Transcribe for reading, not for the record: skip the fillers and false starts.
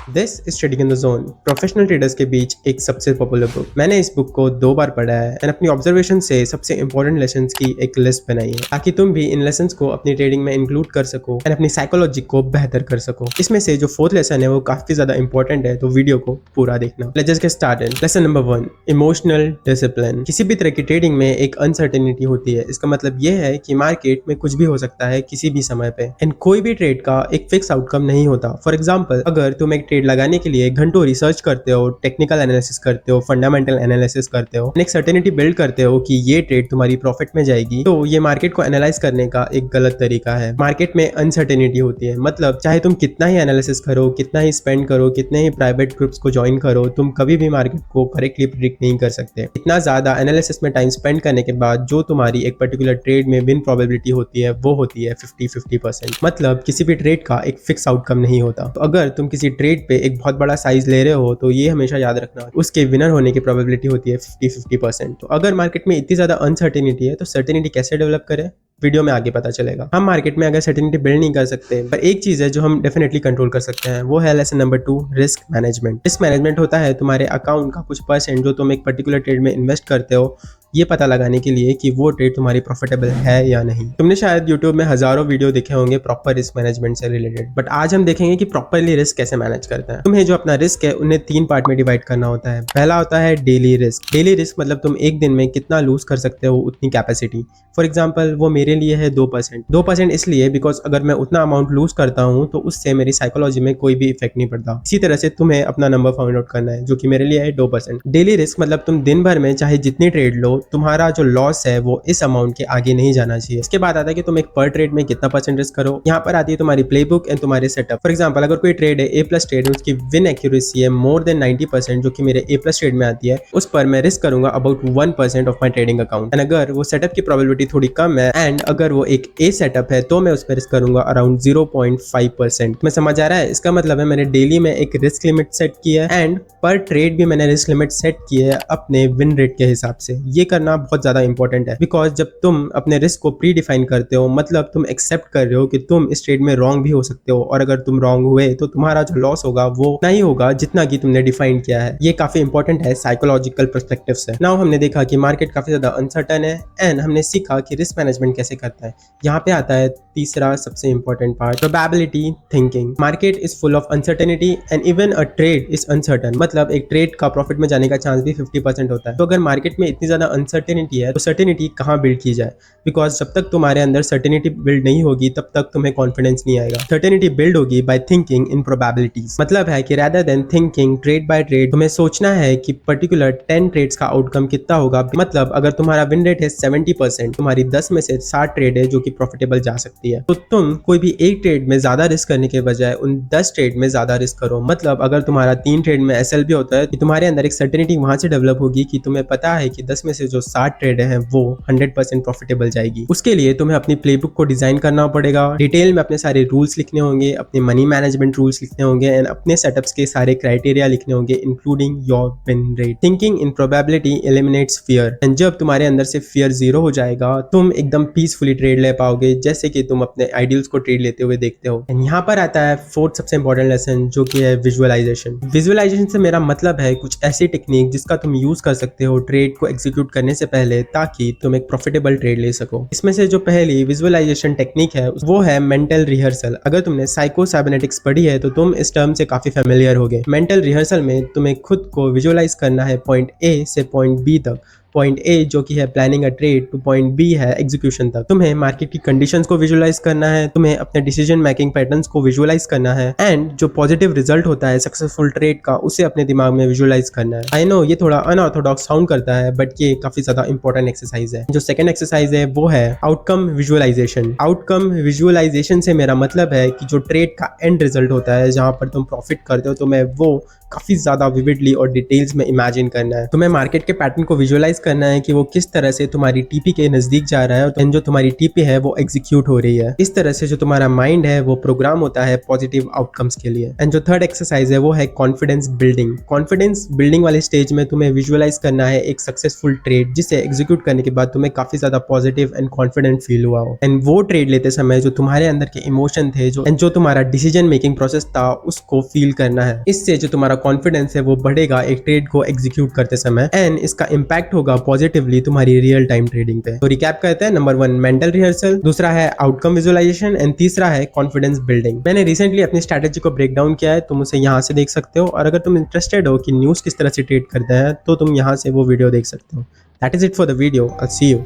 This is trading in the zone, professional traders के बीच एक सबसे पॉपुलर बुक। मैंने इस बुक को 2 बार पढ़ा है एंड अपनी ऑब्जर्वेशन से सबसे इंपॉर्टेंट लेसन्स की एक लिस्ट बनाई है ताकि तुम भी इन लेसन्स को अपनी ट्रेडिंग में इंक्लूड कर सको एंड अपनी साइकोलॉजी को बेहतर कर सको। इसमें से जो 4th लेसन है वो काफी ज्यादा इंपॉर्टेंट है, तो वीडियो को पूरा देखना। Let's just get started. Lesson number 1, emotional discipline. किसी भी तरह की ट्रेडिंग में एक अनसर्टेनिटी होती है। इसका मतलब ये है कि मार्केट में कुछ भी हो सकता है किसी भी समय पे एंड कोई भी ट्रेड का एक फिक्स आउटकम नहीं होता। फॉर एग्जाम्पल, अगर तुम एक ट्रेड लगाने के लिए घंटों रिसर्च करते हो, टेक्निकल एनालिसिस करते हो, फंडामेंटल एनालिसिस करते हो, एक सर्टेनिटी बिल्ड करते हो कि ये ट्रेड तुम्हारी प्रॉफिट में जाएगी, तो ये मार्केट को एनालाइज करने का एक गलत तरीका है। मार्केट में अनसर्टेनिटी होती है, मतलब चाहे तुम कितना ही एनालिसिस करो, कितना ही स्पेंड करो, कितने ही प्राइवेट ग्रुप्स को ज्वाइन करो, तुम कभी भी मार्केट को करेक्टली प्रिडिक्ट नहीं कर सकते। इतना ज्यादा एनालिसिस में टाइम स्पेंड करने के बाद जो तुम्हारी एक पर्टिकुलर ट्रेड में विन प्रोबेबिलिटी होती है वो होती है 50-50%। मतलब किसी भी ट्रेड का एक फिक्स आउटकम नहीं होता। तो अगर तुम किसी ट्रेड पे एक बहुत बड़ा साइज ले रहे हो तो ये हमेशा याद रखना, उसके विनर होने की प्रोबेबिलिटी होती है 50-50%। तो अगर मार्केट में इतनी ज्यादा अनसर्टेनिटी है तो सर्टेनिटी कैसे डेवलप करें, वीडियो में आगे पता चलेगा। हम मार्केट में अगर सर्टेनिटी बिल्ड नहीं कर सकते, पर एक चीज है जो हम डेफिनेटली कंट्रोल कर सकते हैं, वो है lesson number 2, risk management. Risk management होता है तुम्हारे अकाउंट का कुछ परसेंट जो तुम एक पर्टिकुलर ट्रेड में इन्वेस्ट करते हो, ये पता लगाने के लिए कि वो ट्रेड तुम्हारी प्रॉफिटेबल है या नहीं। तुमने शायद YouTube में हजारों वीडियो देखे होंगे प्रॉपर रिस्क मैनेजमेंट से रिलेटेड, बट आज हम देखेंगे कि प्रॉपरली रिस्क कैसे मैनेज करते हैं। तुम्हें जो अपना रिस्क है उन्हें 3 पार्ट में डिवाइड करना होता है। पहला होता है डेली रिस्क। डेली रिस्क मतलब तुम एक दिन में कितना लूज कर सकते हो, उतनी कैपेसिटी। फॉर एग्जाम्पल, वो मेरे लिए है 2%। 2% इसलिए बिकॉज अगर मैं उतना अमाउंट लूज करता हूँ तो उससे मेरी साइकोलॉजी में कोई भी इफेक्ट नहीं पड़ता। इसी तरह से तुम्हें अपना नंबर फाइंड आउट करना है जो कि मेरे लिए है 2%। डेली रिस्क मतलब तुम दिन भर में चाहे जितनी ट्रेड लो, तुम्हारा जो लॉस है वो इस अमाउंट के आगे नहीं जाना चाहिए। इसके बाद आता है कि तुम एक पर ट्रेड में कितना परसेंट रिस्क करो। यहाँ पर आती है तुम्हारी प्लेबुक एंड तुम्हारे सेटअप। फॉर एग्जांपल, अगर कोई ट्रेड है A+ ट्रेड, उसकी विन एक्यूरेसी है मोर देन 90% जो कि मेरे A+ ट्रेड में आती है, उस पर मैं रिस्क करूंगा about 1% of my trading account. And अगर वो सेटअप की प्रोबेबिलिटी थोड़ी कम है एंड अगर वो एक A सेटअप है तो मैं उस पर रिस्क करूंगा अराउंड 0.5%। मैं समझ आ रहा है? इसका मतलब है मैंने डेली में एक रिस्क लिमिट सेट की है एंड पर ट्रेड भी मैंने रिस्क लिमिट सेट की है अपने विन रेट के हिसाब से। ये करना बहुत ज्यादा इंपॉर्टेंट है, बिकॉज जब तुम अपने रिस्क को प्री डिफाइन करते हो, मतलब तुम एक्सेप्ट कर रहे हो कि तुम इस ट्रेड में रॉन्ग भी हो सकते हो, और अगर तुम रॉन्ग हुए तो तुम्हारा जो लॉस होगा वो उतना ही होगा जितना कि तुमने डिफाइन किया है। ये काफी इंपॉर्टेंट है साइकोलॉजिकल पर्सपेक्टिव से। नाउ हमने देखा कि मार्केट काफी ज्यादा अनसर्टन है एंड हमने सीखा कि रिस्क मैनेजमेंट कैसे करता है। यहाँ पे आता है तीसरा सबसे important part, probability thinking. Market is full of uncertainty and even a trade is uncertain. मतलब एक ट्रेड का प्रॉफिट में जाने का चांस भी 50% होता है। तो अगर मार्केट में इतनी ज्यादा अनसर्टेनिटी है तो सर्टेनिटी कहाँ बिल्ड की जाए, बिकॉज जब तक तुम्हारे अंदर सर्टेनिटी बिल्ड नहीं होगी तब तक तुम्हें कॉन्फिडेंस नहीं आएगा। सर्टेनिटी बिल्ड होगी बाय थिंकिंग इन प्रोबेबिलिटीज। मतलब है कि rather than thinking trade by trade, तुम्हें सोचना है कि पर्टिकुलर 10 ट्रेड्स का आउटकम कितना होगा। मतलब अगर तुम्हारा विन रेट है 70%, तुम्हारी 10 में से 60 ट्रेड है जो कि प्रॉफिटेबल जा सकती है, तो तुम कोई भी एक ट्रेड में ज्यादा रिस्क करने के बजाय उन 10 ट्रेड में ज्यादा रिस्क करो। मतलब अगर तुम्हारा 3 ट्रेड में SL भी होता है तो तुम्हारे अंदर एक सर्टेनिटी वहां से डेवलप होगी कि तुम्हें पता है कि 10 में से जो 60 ट्रेड है वो 100% प्रॉफिटेबल जाएगी। उसके लिए तुम्हें अपनी प्लेबुक को डिजाइन करना पड़ेगा, डिटेल में अपने सारे रूल्स लिखने होंगे, अपने मनी मैनेजमेंट रूल्स लिखने होंगे एंड अपने सेटअप्स के सारे क्राइटेरिया लिखने होंगे including your win rate. Thinking in probability eliminates fear and जब तुम्हारे अंदर से फियर 0 हो जाएगा, तुम एकदम पीसफुली ट्रेड ले पाओगे जैसे कि तुम अपने आइडियल्स को ट्रेड लेते हुए देखते हो। एंड यहाँ पर आता है 4th सबसे इंपॉर्टेंट लेसन जो कि है विजुअलाइजेशन। विजुअलाइजेशन से मेरा मतलब है कुछ ऐसी टेक्निक जिसका तुम यूज कर सकते हो ट्रेड को एग्जीक्यूट करने से पहले ताकि तुम एक प्रॉफिटेबल ट्रेड ले सको। इसमें से जो पहली विजुअलाइजेशन टेक्निक है वो है मेंटल रिहर्सल। अगर तुमने साइको साइबरनेटिक्स पढ़ी है तो तुम इस टर्म से काफी फेमिलियर होगे। मेंटल रिहर्सल में तुम्हें खुद को विजुअलाइज करना है पॉइंट A से पॉइंट B तक। पॉइंट A जो कि है planning a trade two point B है एग्जीक्यूशन तक। तुम्हें मार्केट की कंडीशंस को विजुअलाइज करना है, तुम्हें अपने डिसीजन मेकिंग पैटर्न्स को विजुअलाइज करना है एंड जो पॉजिटिव रिजल्ट होता है सक्सेसफुल ट्रेड का उसे अपने दिमाग में विजुअलाइज करना है। आई नो ये थोड़ा अनऑर्थोडॉक्स साउंड करता है बट ये काफी ज्यादा इंपॉर्टेंट एक्सरसाइज है। जो सेकंड एक्सरसाइज है वो है आउटकम विजुअलाइजेशन। आउटकम विजुअलाइजेशन से मेरा मतलब है कि जो ट्रेड का एंड रिजल्ट होता है जहां पर तुम प्रॉफिट करते हो, तो मैं वो काफी ज्यादा विविडली और डिटेल्स में इमेजिन करना है। तुम्हें मार्केट के पैटर्न को विजुअलाइज करना है कि वो किस तरह से तुम्हारी टीपी के नजदीक जा रहा है और जो तुम्हारी टीपी है वो एग्जीक्यूट हो रही है। इस तरह से जो तुम्हारा माइंड है वो प्रोग्राम होता है पॉजिटिव आउटकम्स के लिए। एंड जो थर्ड एक्सरसाइज है वो है कॉन्फिडेंस बिल्डिंग। कॉन्फिडेंस बिल्डिंग वाले स्टेज में तुम्हें विजुअलाइज करना है एक सक्सेसफुल ट्रेड जिसे एग्जीक्यूट करने के बाद तुम्हें काफी ज्यादा पॉजिटिव एंड कॉन्फिडेंट फील हुआ हो। एंड वो ट्रेड लेते समय जो तुम्हारे अंदर के इमोशन थे जो तुम्हारा डिसीजन मेकिंग प्रोसेस था उसको फील करना है। इससे जो तुम्हारा कॉन्फिडेंस है वो बढ़ेगा एक ट्रेड को एग्जीक्यूट करते समय एंड इसका इंपैक्ट होगा पॉजिटिवली तुम्हारी रियल टाइम ट्रेडिंग पे। तो रिकैप करते हैं, नंबर 1 मेंटल रिहर्सल, दूसरा है आउटकम विजुअलाइजेशन एंड तीसरा है कॉन्फिडेंस बिल्डिंग। मैंने रिसेंटली अपनी स्ट्रेटेजी को ब्रेक डाउन किया है, तुम उसे यहाँ से देख सकते हो और अगर तुम इंटरेस्टेड हो कि न्यूज किस तरह से ट्रेड करते हैं तो तुम यहाँ से वो वीडियो देख सकते हो। That is it for the video. I see you.